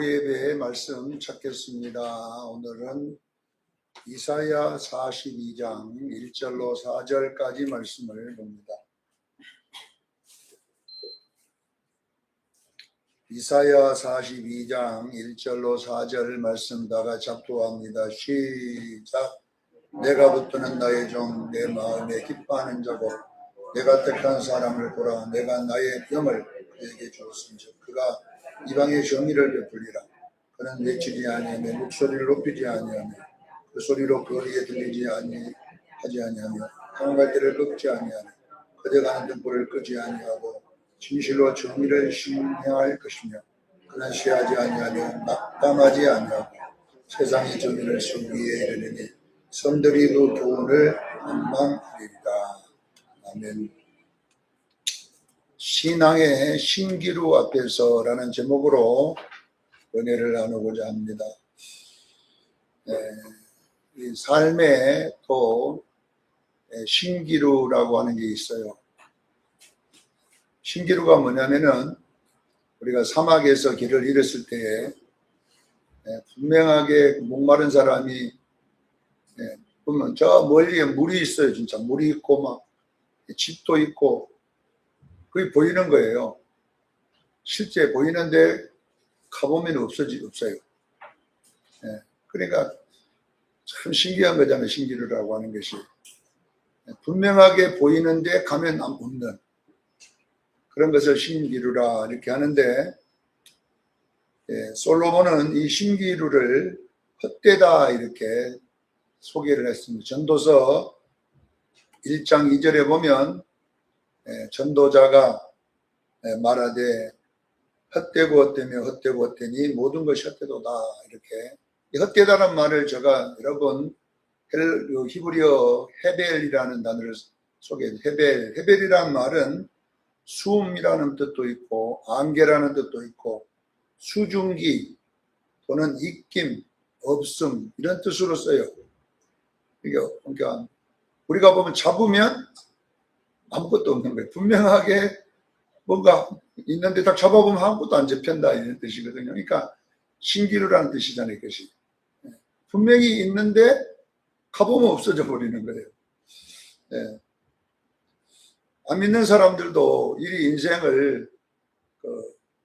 예배의 말씀 찾겠습니다. 오늘은 이사야 42장 1절로 4절까지 말씀을 봅니다. 이사야 42장 1절로 4절 말씀 다 같이 합독합니다. 시작. 내가 붙드는 나의 종, 내 마음에 기뻐하는 자고 내가 택한 사람을 보라. 내가 나의 병을 그에게 주었은즉 그가 이방의 정의를 베풀리라. 그는 외치지 아니하며 목소리를 높이지 아니하며 그 소리로 거리에 들리지 하지 아니하며 항갈 때를 꺾지 아니하며 그대 가는 등불을 끄지 아니하고 진실로 정의를 신행할 것이며 그는 쉬하지 아니하며 낙담하지 아니하고 세상의 정의를 수위에 이르느니 선들이 그 교훈을 원망하리이다. 아멘. 신앙의 신기루 앞에서라는 제목으로 은혜를 나누고자 합니다. 이 삶에 또 신기루라고 하는 게 있어요. 신기루가 뭐냐면은 우리가 사막에서 길을 잃었을 때에 분명하게 목마른 사람이 보면 저 멀리에 물이 있어요. 진짜 물이 있고 막 집도 있고 그게 보이는 거예요. 실제 보이는데 가보면 없어요. 그러니까 참 신기한 거잖아요. 신기루라고 하는 것이. 분명하게 보이는데 가면 없는 그런 것을 신기루라 이렇게 하는데, 솔로몬은 이 신기루를 헛되다 이렇게 소개를 했습니다. 전도서 1장 2절에 보면 전도자가 말하되 헛되고 헛되며 헛되고 헛되니 모든 것이 헛되도다. 이렇게 이 헛되다는 말을 제가 여러 번 히브리어 헤벨이라는 단어를 소개해요. 헤벨이라는 말은 수음이라는 뜻도 있고 안개라는 뜻도 있고 수증기 또는 입김, 없음 이런 뜻으로 써요. 그러니까 우리가 보면 잡으면 아무것도 없는 거예요. 분명하게 뭔가 있는데 딱 잡아보면 아무것도 안 잡힌다 이런 뜻이거든요. 그러니까 신기루라는 뜻이잖아요. 그것이 분명히 있는데 가보면 없어져 버리는 거예요. 안 믿는 사람들도 이 인생을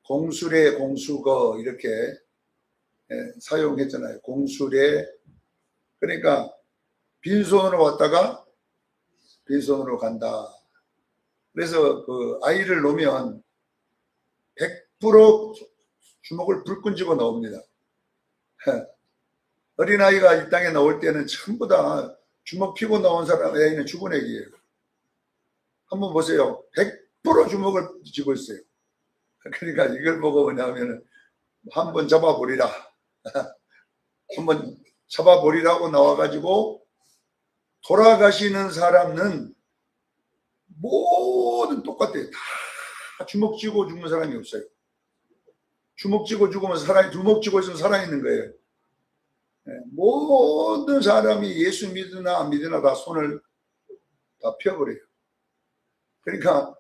공수래 공수거 이렇게 사용했잖아요. 공수래 그러니까 빈손으로 왔다가 빈손으로 간다. 그래서 그 아이를 놓으면 100% 주먹을 불끈 쥐고 나옵니다. 어린아이가 이 땅에 나올 때는 전부 다 주먹 피고 나온 사람 애는 죽은 애기예요. 한번 보세요. 100% 주먹을 쥐고 있어요. 그러니까 이걸 보고 뭐냐면 한번 잡아버리라. 한번 잡아버리라고 나와가지고 돌아가시는 사람은 모든 똑같아요. 다 주먹 쥐고 죽는 사람이 없어요. 주먹 쥐고 죽으면 주먹 쥐고 있으면 살아있는 거예요. 모든 사람이 예수 믿으나 안 믿으나 다 손을 다 펴버려요. 그러니까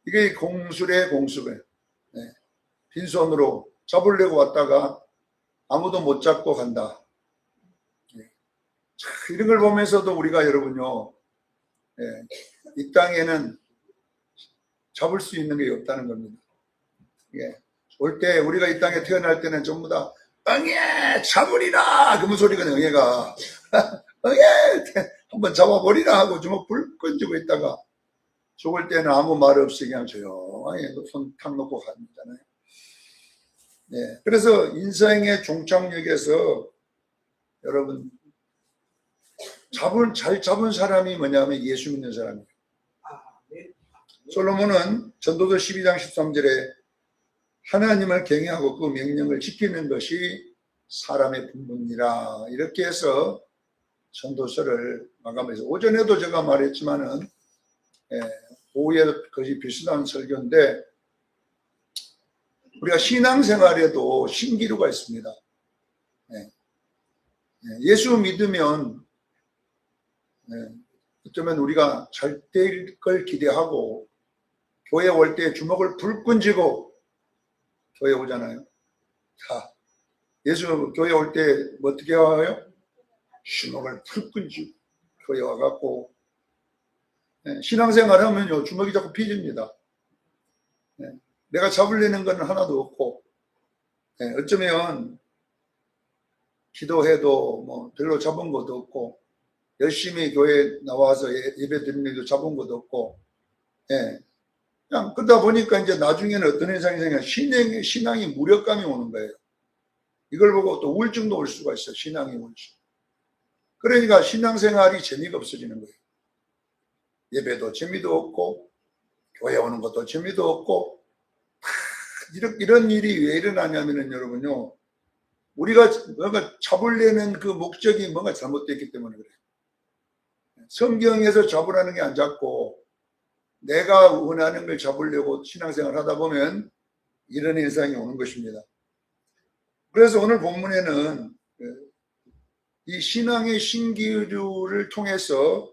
이게 공수래 공수래. 빈손으로 잡으려고 왔다가 아무도 못 잡고 간다. 이런 걸 보면서도 우리가 여러분요, 이 땅에는 잡을 수 있는 게 없다는 겁니다. 올 때 우리가 이 땅에 태어날 때는 전부 다 응애 잡으리라 그런 소리거든요. 응애가 응애 한번 잡아버리라 하고 주먹 불 끈지고 있다가 죽을 때는 아무 말 없이 그냥 조용하게 손 탁 놓고 가잖아요. 그래서 인생의 종착역에서 여러분 잘 잡은 사람이 뭐냐면 예수 믿는 사람이에요. 솔로몬은 전도서 12장 13절에 하나님을 경외하고 그 명령을 지키는 것이 사람의 본분이라 이렇게 해서 전도서를 마감해서 오전에도 제가 말했지만은 오후에 거의 비슷한 설교인데 우리가 신앙생활에도 신기루가 있습니다. 예수 믿으면 어쩌면 우리가 잘 될 걸 기대하고 교회 올 때 주먹을 불끈 쥐고 교회 오잖아요. 자, 예수 교회 올 때 어떻게 와요? 주먹을 풀끈 쥐고 교회 와갖고 신앙생활 하면요 주먹이 자꾸 피집니다. 내가 잡으려는 건 하나도 없고 어쩌면 기도해도 뭐 별로 잡은 것도 없고 열심히 교회 나와서 예배 드리는 것도 잡은 것도 없고 그냥 그러다 보니까 이제 나중에는 어떤 현상이 생겨요? 신앙이 무력감이 오는 거예요. 이걸 보고 또 우울증도 올 수가 있어요. 신앙이 우울증. 그러니까 신앙생활이 재미가 없어지는 거예요. 예배도 재미도 없고 교회 오는 것도 재미도 없고 이런 일이 왜 일어나냐면은 여러분요 우리가 뭔가 잡으려는 그 목적이 뭔가 잘못됐기 때문에 그래요. 성경에서 잡으라는 게 안 잡고 내가 원하는 걸 잡으려고 신앙생활 하다 보면 이런 현상이 오는 것입니다. 그래서 오늘 본문에는 이 신앙의 신기류를 통해서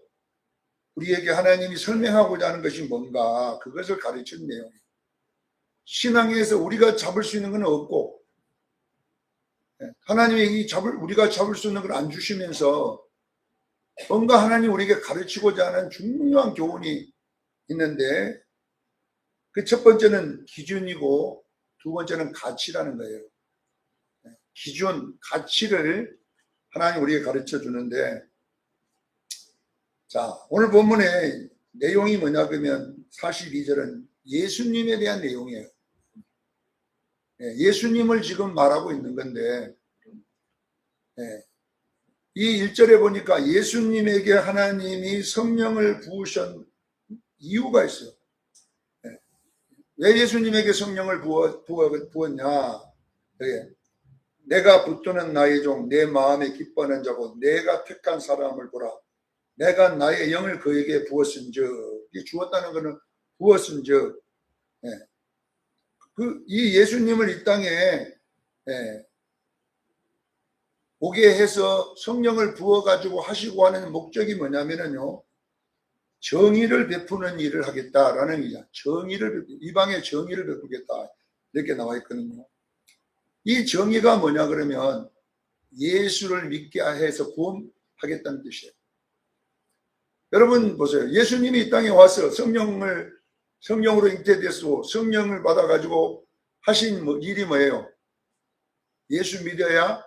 우리에게 하나님이 설명하고자 하는 것이 뭔가 그것을 가르치는 내용이에요. 신앙에서 우리가 잡을 수 있는 건 없고 하나님이 우리가 잡을 수 있는 걸 안 주시면서 뭔가 하나님 우리에게 가르치고자 하는 중요한 교훈이 있는데 그 첫 번째는 기준이고 두 번째는 가치라는 거예요. 기준, 가치를 하나님 우리에게 가르쳐 주는데 자 오늘 본문의 내용이 뭐냐 그러면 42절은 예수님에 대한 내용이에요. 예수님을 지금 말하고 있는 건데 이 1절에 보니까 예수님에게 하나님이 성령을 부으신 이유가 있어요. 왜 예수님에게 성령을 부었냐? 내가 붙드는 나의 종, 내 마음에 기뻐하는 자고 내가 택한 사람을 보라. 내가 나의 영을 그에게 부었은즉, 이 주었다는 것은 부었은즉, 이 예수님을 이 땅에 오게 해서 성령을 부어가지고 하시고 하는 목적이 뭐냐면요. 정의를 베푸는 일을 하겠다라는 얘기야. 이방에 정의를 베푸겠다. 이렇게 나와 있거든요. 이 정의가 뭐냐 그러면 예수를 믿게 해서 구원하겠다는 뜻이에요. 여러분 보세요. 예수님이 이 땅에 와서 성령으로 잉태돼서 성령을 받아가지고 하신 일이 뭐예요? 예수 믿어야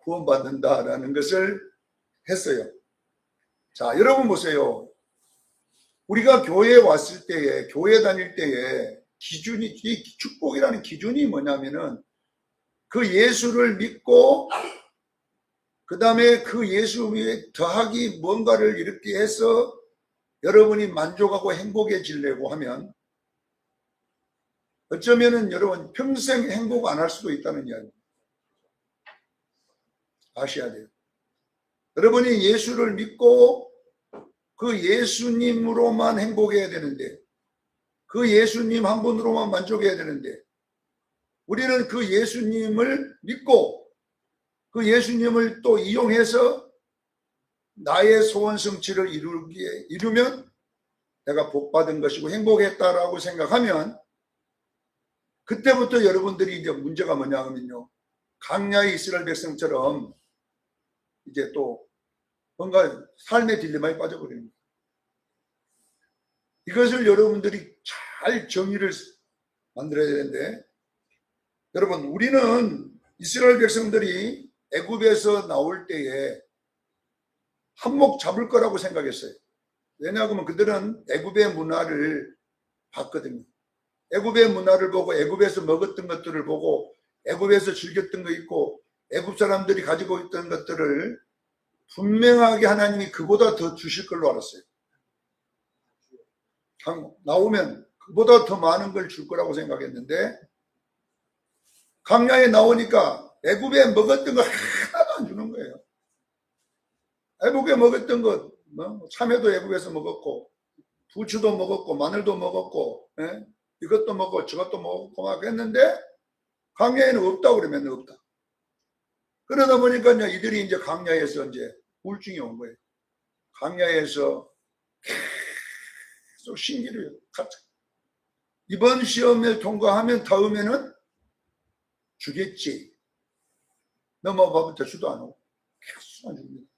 구원받는다라는 것을 했어요. 자, 여러분 보세요. 우리가 교회에 왔을 때에, 교회 다닐 때에 이 축복이라는 기준이 뭐냐면은 그 예수를 믿고 그 다음에 그 예수 위에 더하기 뭔가를 이렇게 해서 여러분이 만족하고 행복해지려고 하면 어쩌면은 여러분 평생 행복 안 할 수도 있다는 이야기입니다. 아셔야 돼요. 여러분이 예수를 믿고 그 예수님으로만 행복해야 되는데 그 예수님 한 분으로만 만족해야 되는데 우리는 그 예수님을 믿고 그 예수님을 또 이용해서 나의 소원 성취를 이루면 내가 복받은 것이고 행복했다라고 생각하면 그때부터 여러분들이 이제 문제가 뭐냐 하면요. 강야의 이스라엘 백성처럼 이제 또 뭔가 삶의 딜레마에 빠져버리는 거예요. 이것을 여러분들이 잘 정의를 만들어야 되는데 여러분 우리는 이스라엘 백성들이 애굽에서 나올 때에 한몫 잡을 거라고 생각했어요. 왜냐하면 그들은 애굽의 문화를 봤거든요. 애굽의 문화를 보고 애굽에서 먹었던 것들을 보고 애굽에서 즐겼던 거 있고 애굽 사람들이 가지고 있던 것들을 분명하게 하나님이 그보다 더 주실 걸로 알았어요. 나오면 그보다 더 많은 걸 줄 거라고 생각했는데 광야에 나오니까 애굽에 먹었던 거 하나도 안 주는 거예요. 애굽에 먹었던 것, 참외도 애굽에서 먹었고 부추도 먹었고 마늘도 먹었고 이것도 먹고 저것도 먹고 막 했는데 광야에는 없다고 그러면 없다. 그러다 보니까 이들이 이제 광야에서 이제 우울증이 온 거예요. 광야에서 계속 신기루예요. 이번 시험을 통과하면 다음에는 주겠지. 넘어가면 대수도 안 오고 계속 안 줍니다.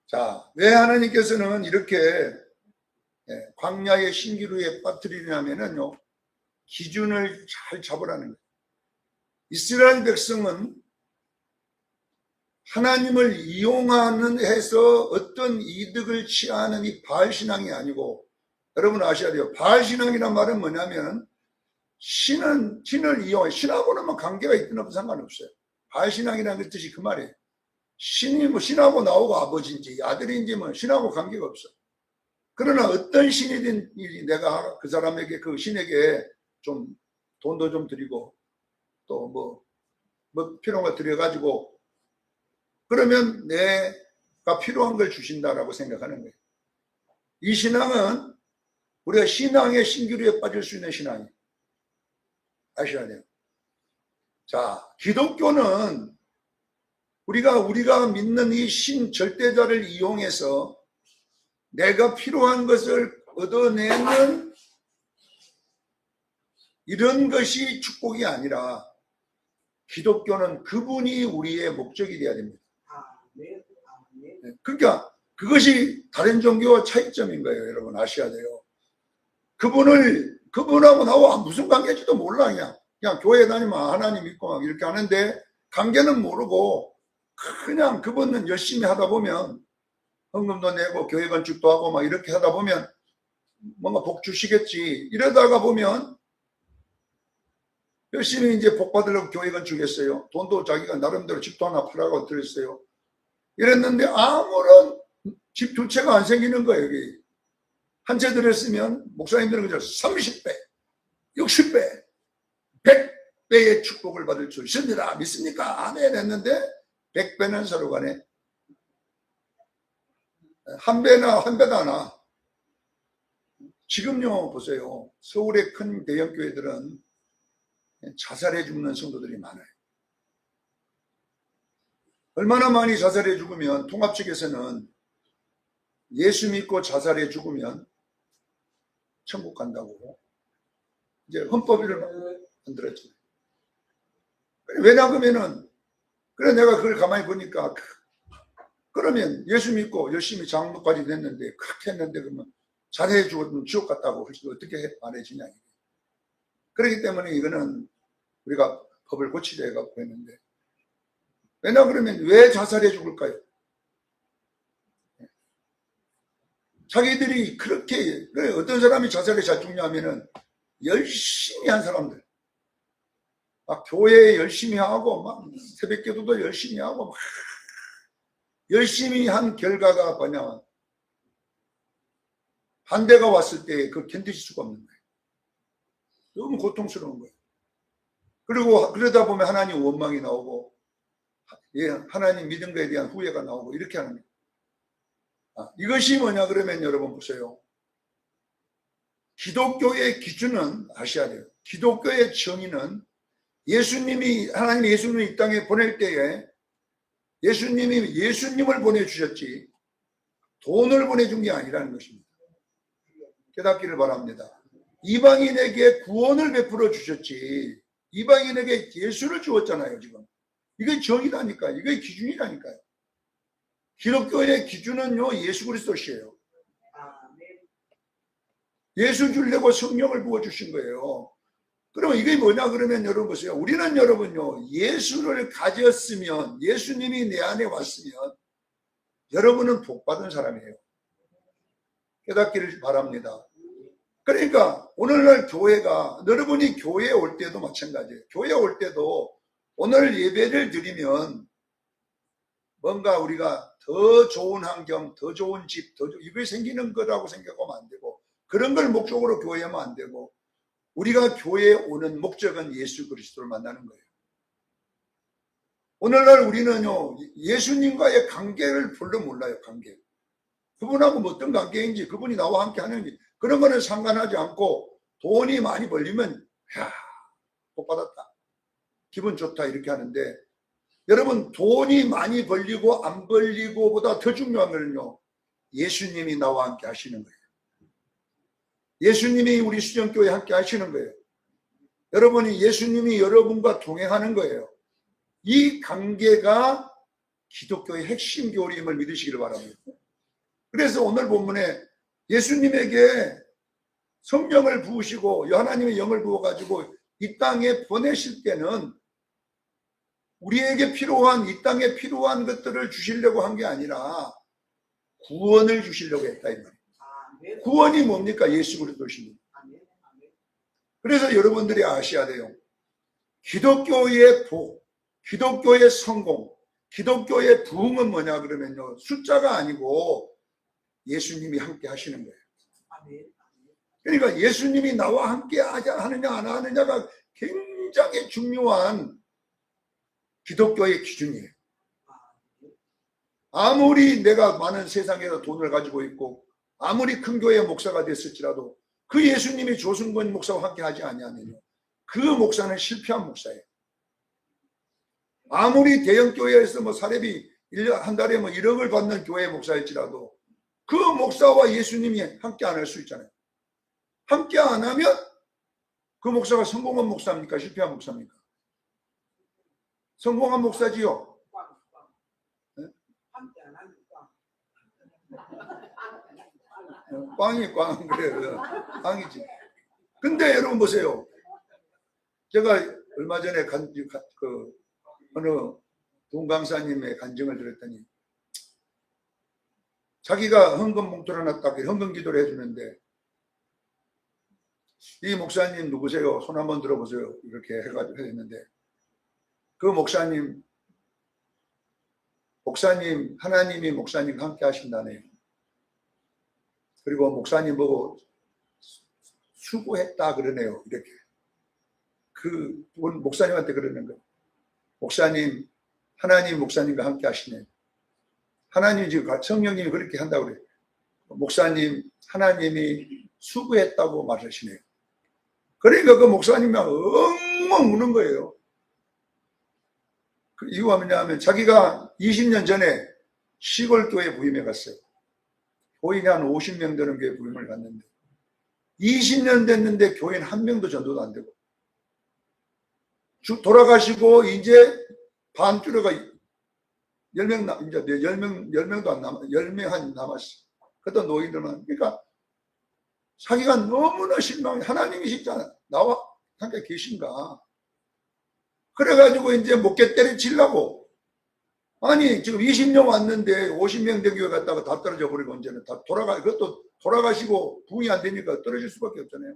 자, 왜 하나님께서는 이렇게 광야의 신기루에 빠뜨리냐면요, 기준을 잘 잡으라는 거예요. 이스라엘 백성은 하나님을 이용하는 해서 어떤 이득을 취하는 이 바알신앙이 아니고, 여러분 아셔야 돼요. 바알신앙이란 말은 뭐냐면 신을 이용해, 신하고는 관계가 있든 없든 상관없어요. 바알신앙이라는 뜻이 그 말이에요. 신이 뭐 신하고 나오고 아버지인지 아들인지 뭐 신하고 관계가 없어. 그러나 어떤 신이든 내가 그 사람에게, 그 신에게 좀 돈도 좀 드리고 또 뭐 필요한 거 드려가지고 그러면 내가 필요한 걸 주신다라고 생각하는 거예요. 이 신앙은 우리가 신앙의 신기루에 빠질 수 있는 신앙이에요. 아셔야 돼요. 자, 기독교는 우리가 믿는 이 신 절대자를 이용해서 내가 필요한 것을 얻어내는 이런 것이 축복이 아니라 기독교는 그분이 우리의 목적이 되어야 됩니다. 그러니까 그것이 다른 종교와 차이점인 거예요. 여러분 아셔야 돼요. 그분하고 나와 무슨 관계인지도 몰라. 그냥 교회 다니면 하나님 믿고 막 이렇게 하는데 관계는 모르고 그냥 그분은 열심히 하다 보면 헌금도 내고 교회 건축도 하고 막 이렇게 하다 보면 뭔가 복 주시겠지. 이러다가 보면 열심히 이제 복 받으려고 교회 건축했어요. 돈도 자기가 나름대로 집도 하나 팔아고 들었어요. 이랬는데 아무런 집 두 채가 안 생기는 거예요. 여기 한 채 들었으면 목사님들은 그저 30배, 60배, 100배의 축복을 받을 수 있습니다. 믿습니까? 아멘 했는데 100배는 서로 간에 한 배도 안 나. 지금요 보세요. 서울의 큰 대형 교회들은 자살해 죽는 성도들이 많아요. 얼마나 많이 자살해 죽으면 통합 측에서는 예수 믿고 자살해 죽으면 천국 간다고 이제 헌법을 만들었죠. 왜냐하면은 그래 내가 그걸 가만히 보니까 그러면 예수 믿고 열심히 장로까지 됐는데 그렇게 했는데 그러면 잘해 죽었으면 지옥 갔다고 어떻게 말해지냐. 그렇기 때문에 이거는 우리가 법을 고치려 해갖고 했는데 왜냐 그러면 왜 자살해 죽을까요? 자기들이 그렇게 어떤 사람이 자살에 잘 죽냐면은 열심히 한 사람들 막 교회에 열심히 하고 막 새벽기도도 열심히 하고 막 열심히 한 결과가 뭐냐 반대가 왔을 때 그 견디실 수가 없는 거예요. 너무 고통스러운 거예요. 그리고 그러다 보면 하나님 원망이 나오고 하나님 믿은 것에 대한 후회가 나오고 이렇게 하는 거예요. 이것이 뭐냐 그러면 여러분 보세요. 기독교의 기준은 아셔야 돼요. 기독교의 정의는 하나님이 예수님을 이 땅에 보낼 때에 예수님이 예수님을 보내주셨지 돈을 보내준 게 아니라는 것입니다. 깨닫기를 바랍니다. 이방인에게 구원을 베풀어 주셨지 이방인에게 예수를 주었잖아요. 지금 이게 정의라니까요. 이게 기준이라니까요. 기독교의 기준은요 예수 그리스도시에요. 예수 주려고 성령을 부어주신 거예요. 그러면 이게 뭐냐 그러면 여러분 보세요. 우리는 여러분요 예수를 가졌으면 예수님이 내 안에 왔으면 여러분은 복받은 사람이에요. 깨닫기를 바랍니다. 그러니까 오늘날 교회가 여러분이 교회에 올 때도 마찬가지예요. 교회에 올 때도 오늘 예배를 드리면 뭔가 우리가 더 좋은 환경, 더 좋은 집, 이게 생기는 거라고 생각하면 안 되고 그런 걸 목적으로 교회에 하면 안 되고 우리가 교회에 오는 목적은 예수 그리스도를 만나는 거예요. 오늘날 우리는요 예수님과의 관계를 별로 몰라요. 관계. 그분하고 뭐 어떤 관계인지 그분이 나와 함께 하는지 그런 거는 상관하지 않고 돈이 많이 벌리면 야, 복 받았다. 기분 좋다 이렇게 하는데 여러분 돈이 많이 벌리고 안 벌리고 보다 더 중요한 거는요 예수님이 나와 함께 하시는 거예요. 예수님이 우리 수정교회에 함께 하시는 거예요. 여러분이 예수님이 여러분과 동행하는 거예요. 이 관계가 기독교의 핵심 교리임을 믿으시기를 바랍니다. 그래서 오늘 본문에 예수님에게 성령을 부으시고 하나님의 영을 부어가지고 이 땅에 보내실 때는 우리에게 필요한, 이 땅에 필요한 것들을 주시려고 한 게 아니라 구원을 주시려고 했다 이 말이에요. 구원이 뭡니까? 예수 그리스도십니다. 그래서 여러분들이 아셔야 돼요. 기독교의 복, 기독교의 성공, 기독교의 부흥은 뭐냐 그러면요, 숫자가 아니고 예수님이 함께 하시는 거예요. 그러니까 예수님이 나와 함께 하느냐 안 하느냐가 굉장히 중요한 기독교의 기준이에요. 아무리 내가 많은 세상에서 돈을 가지고 있고 아무리 큰 교회 목사가 됐을지라도 그 예수님이 조승건 목사와 함께 하지 아니하면요, 그 목사는 실패한 목사예요. 아무리 대형 교회에서 뭐 사례비 한 달에 뭐 1억을 받는 교회 목사일지라도 그 목사와 예수님이 함께 안 할 수 있잖아요. 함께 안 하면 그 목사가 성공한 목사입니까? 실패한 목사입니까? 성공한 목사지요. 네? 꽝이 꽝 그래요. 꽝이지. 근데 여러분 보세요. 제가 얼마 전에 어느 동강사님의 간증을 들었더니 자기가 헌금 봉투를 하나 딱 헌금 기도를 해주는데 이 목사님 누구세요? 손 한번 들어보세요. 이렇게 해가지고 했는데 그 목사님 하나님이 목사님과 함께 하신다네요. 그리고 목사님 보고 수고했다 그러네요. 이렇게 그 목사님한테 그러는 거예요. 목사님, 하나님 목사님과 함께 하시네요. 하나님 지금 성령님이 그렇게 한다고 그래요. 목사님, 하나님이 수고했다고 말하시네요. 그러니까 그 목사님이 엉엉 우는 거예요. 그 이유가 뭐냐면 자기가 20년 전에 시골 교회 부임해 갔어요. 교인이 한 50명 되는 교회 부임을 갔는데 20년 됐는데 교인 한 명도 전도도 안 되고 돌아가시고 이제 반주로가 10명 이제 10명도 안 남아 10명 한 남았어. 그때 노인들만 그러니까 자기가 너무나 실망해. 하나님이 진짜 나와 함께 계신가? 그래가지고 이제 목깨 때려치려고. 아니, 지금 20년 왔는데 50명 된 교회 갔다가 다 떨어져 버리고 이제는 다 그것도 돌아가시고 부흥이 안 되니까 떨어질 수밖에 없잖아요.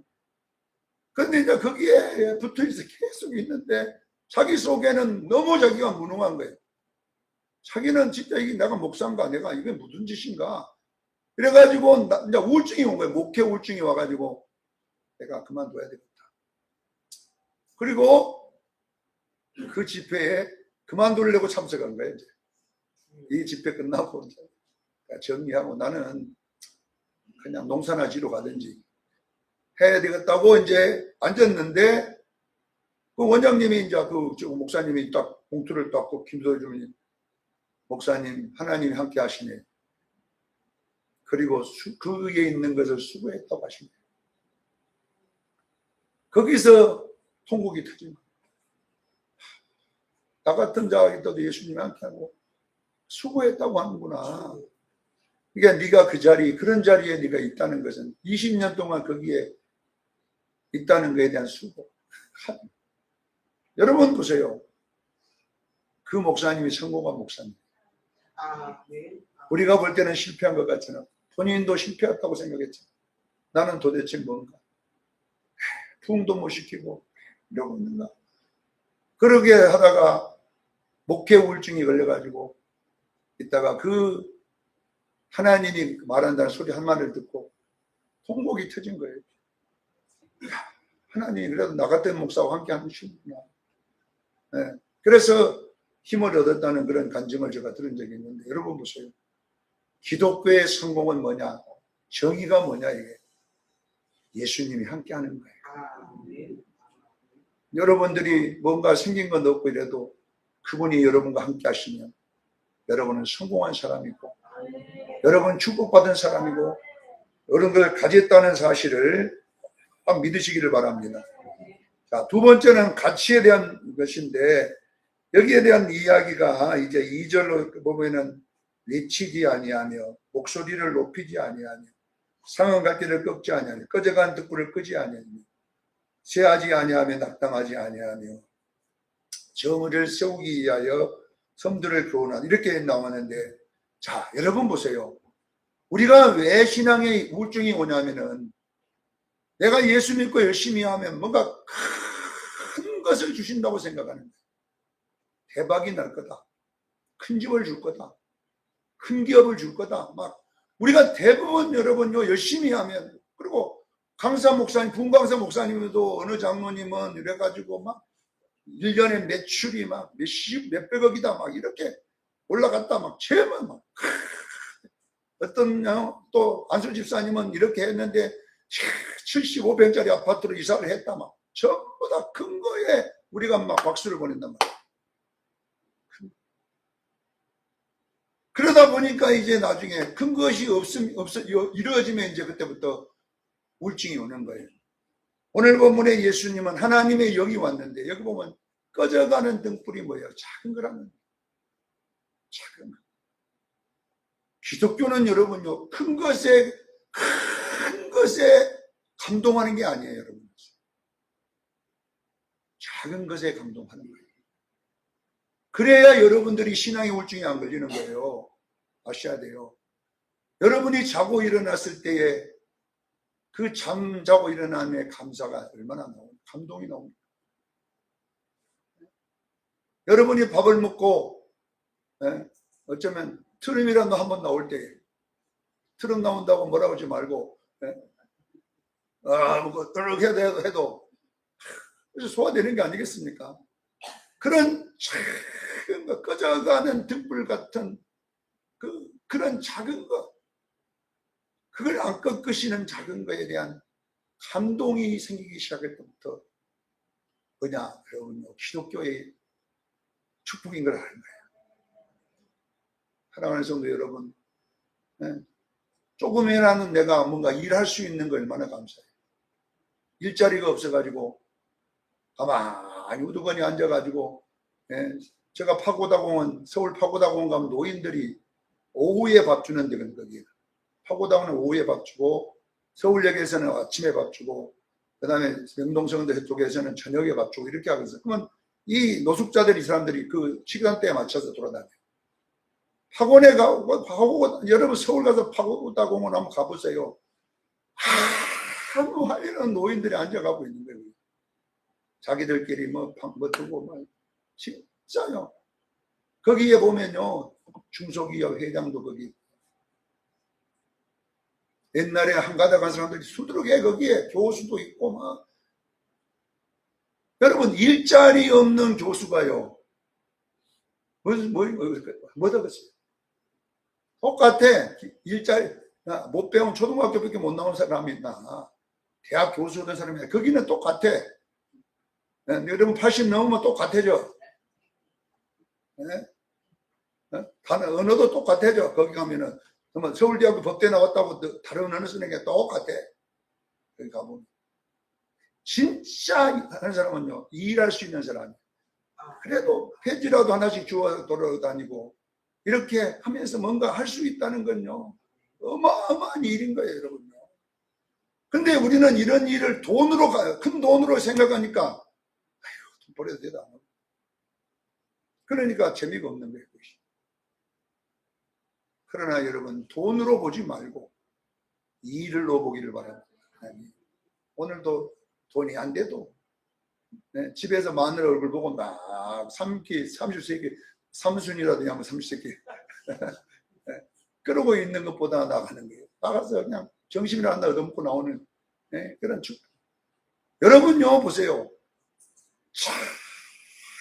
근데 이제 거기에 붙어 있어 계속 있는데 자기 속에는 너무 자기가 무능한 거예요. 자기는 진짜 이게 내가 목사인가? 내가 이게 무슨 짓인가? 그래가지고 이제 우울증이 온 거예요. 목회 우울증이 와가지고 내가 그만둬야 되겠다. 그리고 그 집회에 그만두려고 참석한 거예요. 이제. 이 집회 끝나고 이제 정리하고 나는 그냥 농사나 지러 가든지 해야 되겠다고 이제 앉았는데 그 원장님이 이제 그 목사님이 딱 봉투를 딱 김소희 주면 목사님 하나님이 함께 하시네. 그리고 그 위에 있는 것을 수고했다고 하십니다. 거기서 통곡이 터진 거예요. 나 같은 자가 있어도 예수님이 함께 하고 수고했다고 하는구나. 그러니까 네가 그 자리, 그런 자리에 네가 있다는 것은 20년 동안 거기에 있다는 것에 대한 수고. 여러분 보세요. 그 목사님이 성공한 목사님. 우리가 볼 때는 실패한 것 같잖아. 본인도 실패했다고 생각했죠. 나는 도대체 뭔가 부흥도 못 시키고 이러고 있는가. 그러게 하다가 목회 우울증이 걸려가지고 있다가 그 하나님이 말한다는 소리 한 마디를 듣고 통곡이 터진 거예요. 하나님이 그래도 나 같은 목사와 함께 하시는구나. 네. 그래서 힘을 얻었다는 그런 간증을 제가 들은 적이 있는데 여러분 보세요. 기독교의 성공은 뭐냐? 정의가 뭐냐 이게? 예수님이 함께 하는 거예요. 여러분들이 뭔가 생긴 건 없고 이래도 그분이 여러분과 함께 하시면 여러분은 성공한 사람이고 여러분 축복받은 사람이고 이런 걸 가졌다는 사실을 믿으시기를 바랍니다. 자, 두 번째는 가치에 대한 것인데 여기에 대한 이야기가 이제 2절로 보면은 내치지 아니하며 목소리를 높이지 아니하며 상한 갈대를 꺾지 아니하며 꺼져간 등불을 끄지 아니하며 쇠하지 아니하며 낙당하지 아니하며 정의를 세우기 위하여 섬들을 교훈하다 이렇게 나오는데, 자 여러분 보세요. 우리가 왜 신앙의 우울증이 오냐면은 내가 예수 믿고 열심히 하면 뭔가 큰 것을 주신다고 생각하는 거예요. 대박이 날 거다. 큰 집을 줄 거다. 큰 기업을 줄 거다. 막 우리가 대부분 여러분요 열심히 하면, 그리고 강사 목사님, 분강사 목사님도 어느 장로님은 이래가지고 막 1년에 매출이 막 몇백억이다 막 이렇게 올라갔다 막 제만 막 어떤 또 안수 집사님은 이렇게 했는데 75평짜리 아파트로 이사를 했다 막 전부 다 큰 거에 우리가 막 박수를 보낸단 말이야. 그러다 보니까 이제 나중에 큰 것이 이루어지면 이제 그때부터 우울증이 오는 거예요. 오늘 본문에 예수님은 하나님의 영이 왔는데, 여기 보면 꺼져가는 등불이 뭐예요? 작은 거라는 거예요. 작은 거. 기독교는 여러분요, 큰 것에 감동하는 게 아니에요, 여러분. 작은 것에 감동하는 거예요. 그래야 여러분들이 신앙의 우울증이 안 걸리는 거예요. 아셔야 돼요. 여러분이 자고 일어났을 때에 그 잠자고 일어남의 감사가 얼마나 나옵니까? 감동이 나옵니다. 여러분이 밥을 먹고 어쩌면 트름이라도 한번 나올 때, 트름 나온다고 뭐라고 하지 말고 뭐 떠르게 해도 그래서 소화되는 게 아니겠습니까? 그런 작은 거, 꺼져가는 등불 같은 그런 작은 거, 그걸 안 꺾으시는 작은 거에 대한 감동이 생기기 시작할 때부터 뭐냐, 여러분요, 기독교의 축복인 걸 아는 거예요. 사랑하는 성도 여러분, 조금이라는 내가 뭔가 일할 수 있는 거 얼마나 감사해요. 일자리가 없어가지고 가만히 우두커니 앉아가지고, 제가 파고다공원, 서울 파고다공원 가면 노인들이 오후에 밥 주는 데는 거기에요. 파고다공원은 오후에 밥 주고, 서울역에서는 아침에 밥 주고, 그 다음에 명동성대 쪽에서는 저녁에 밥 주고 이렇게 하거든요. 그러면 이 노숙자들이, 사람들이 그 시간대에 맞춰서 돌아다녀요. 학원에 가고, 여러분 서울 가서 파고다공원 한번 가보세요. 아무 할 일은 노인들이 앉아가고 있는 거예요. 자기들끼리 뭐 두고 막 진짜요. 거기에 보면요, 중소기업 회장도 거기, 옛날에 한가닥 간 사람들이 수두룩해. 거기에 교수도 있고 막. 여러분, 일자리 없는 교수가요, 뭐다 그랬어요? 똑같아. 일자리 못 배운 초등학교밖에 못 나온 사람이 있나, 대학 교수된 사람이, 거기는 똑같아. 여러분 80 넘으면 똑같아져. 다른 언어도 똑같아져. 거기 가면은 서울대학교 법대 나왔다고 다른 언어 쓰는 게 똑같아. 거기 가보면 진짜 하는 사람은요, 일할 수 있는 사람이에요. 그래도 편지라도 하나씩 주워 돌아다니고 이렇게 하면서 뭔가 할 수 있다는 건요, 어마어마한 일인 거예요, 여러분요. 근데 우리는 이런 일을 돈으로 가요. 큰 돈으로 생각하니까 아휴, 돈 벌어도 되다. 그러니까 재미가 없는 거예요. 그러나 여러분, 돈으로 보지 말고 일로 보기를 바랍니다. 오늘도 돈이 안 돼도 집에서 마늘 얼굴 보고 막 30세끼 삼순이라도 한번 30세끼 그러고 있는 것보다 나가는 거예요. 나가서 그냥 정신을 하나 얻어먹고 나오는 그런 축복. 여러분요, 보세요.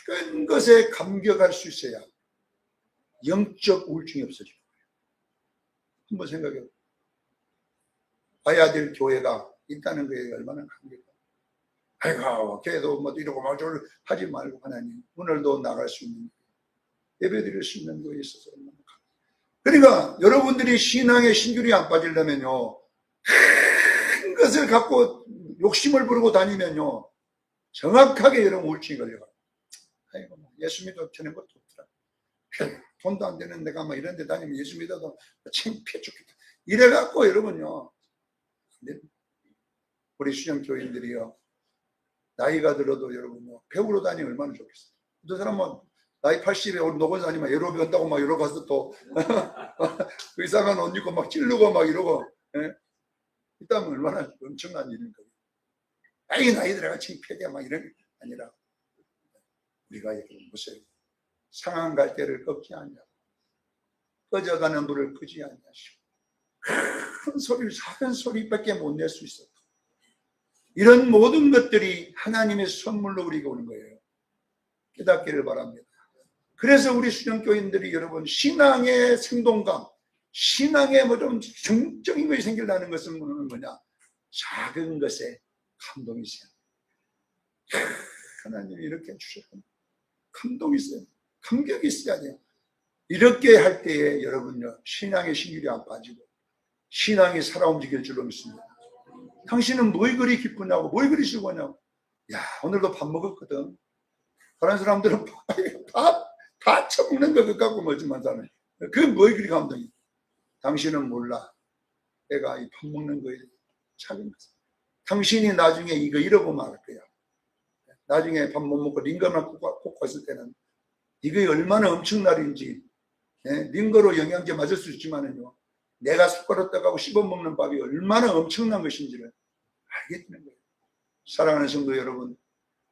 작은 것에 감격할 수 있어야 영적 우울증이 없어지고. 한번 생각해요. 가야 될 교회가 있다는 거에 얼마나 감격해요. 아이고, 걔도 뭐 이러고 막 저러고 하지 말고, 하나님, 오늘도 나갈 수 있는, 예배 드릴 수 있는 거에 있어서 얼마나 감격해요. 그러니까 여러분들이 신앙에 신줄이 안 빠지려면요, 큰 것을 갖고 욕심을 부르고 다니면요, 정확하게 여러분 우울증이 걸려요. 아이고, 예수 믿어도 되는 것도 없더라. 돈도 안 되는 내가 막 이런 데 다니면 예수 믿어도 창피해 죽겠다. 이래갖고 여러분요, 우리 수련교인들이요, 나이가 들어도 여러분요, 배우러 다니면 얼마나 좋겠어요. 어떤 사람은 나이 80에 우리 노건 다니면 예로 배운다고 막 이러고 가서 또 의상은 옷 입고 막 찌르고 막 이러고, 예? 이따면 얼마나 엄청난 일인 거예요. 아이 나이 들어가 창피하게 막 이런 게 아니라 우리가 이렇게 보세요. 상한 갈대를 꺾지 않냐고, 꺼져가는 불을 끄지 않냐시고, 큰 소리를 작은 소리밖에 못 낼 수 있었다. 이런 모든 것들이 하나님의 선물로 우리가 오는 거예요. 깨닫기를 바랍니다. 그래서 우리 수련교인들이 여러분 신앙의 생동감, 신앙의 좀 정적인 것이 생기려는 것은 뭐냐? 작은 것에 감동이 있어요. 하나님이 이렇게 해주셨고 감동이 있어요. 감격이 있어야 돼요. 이렇게 할 때에 여러분요, 신앙의 신율이 안 빠지고 신앙이 살아 움직일 줄로 믿습니다. 당신은 뭘 그리 기쁘냐고, 뭘 그리 즐거냐고. 야, 오늘도 밥 먹었거든. 다른 사람들은 다 처먹는 거 갖고 멀지만 사는. 그게 뭘 그리 감동이. 당신은 몰라. 내가 이 밥 먹는 거에 작은 것. 당신이 나중에 이거 잃어보면 알 거야. 나중에 밥 못 먹고 링거만 꽂고 있을 때는 이게 얼마나 엄청나린지. 링거로 영양제 맞을 수 있지만은요, 내가 숟가락 떠가고 씹어먹는 밥이 얼마나 엄청난 것인지를 알게 되는 거예요. 사랑하는 성도 여러분,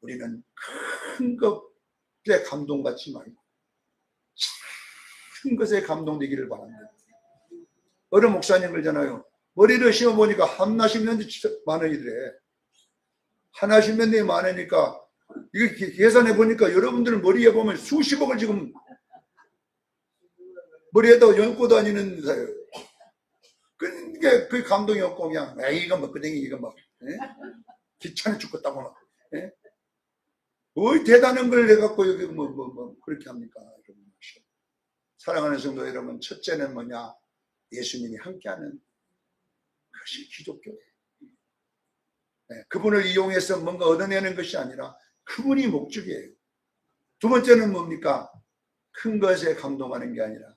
우리는 큰 것에 감동받지 말고 큰 것에 감동되기를 바랍니다. 어느 목사님 그러잖아요. 머리를 심어보니까 하나씩 몇 만원이래. 하나씩 몇 년이 많으니까 이거 계산해 보니까 여러분들 머리에 보면 수십억을 지금 머리에다 얹고 다니는 사예요. 그게 그 감동이 없고 그냥 이거 먹거든요. 이거 막 귀찮아 죽겠다고 막 뭘 대단한 걸 해갖고 여기 뭐 그렇게 합니까? 사랑하는 성도 여러분, 첫째는 뭐냐? 예수님이 함께하는 그것이 기독교예요. 그분을 이용해서 뭔가 얻어내는 것이 아니라 그분이 목적이에요. 두 번째는 뭡니까? 큰 것에 감동하는 게 아니라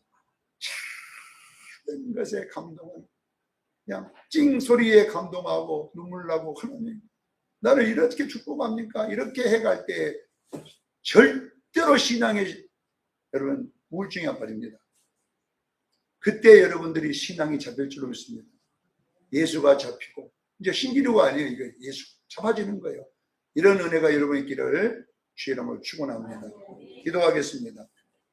작은 것에 감동하는, 그냥 찡 소리에 감동하고 눈물 나고, 하나님 나를 이렇게 축복합니까? 이렇게 해갈 때 절대로 신앙에 여러분 우울증이 안 빠집니다. 그때 여러분들이 신앙이 잡힐 줄로 믿습니다. 예수가 잡히고, 이제 신기루가 아니에요. 이거 예수 잡아지는 거예요. 이런 은혜가 여러분의 길을 주의 이름으로 축원합니다. 기도하겠습니다.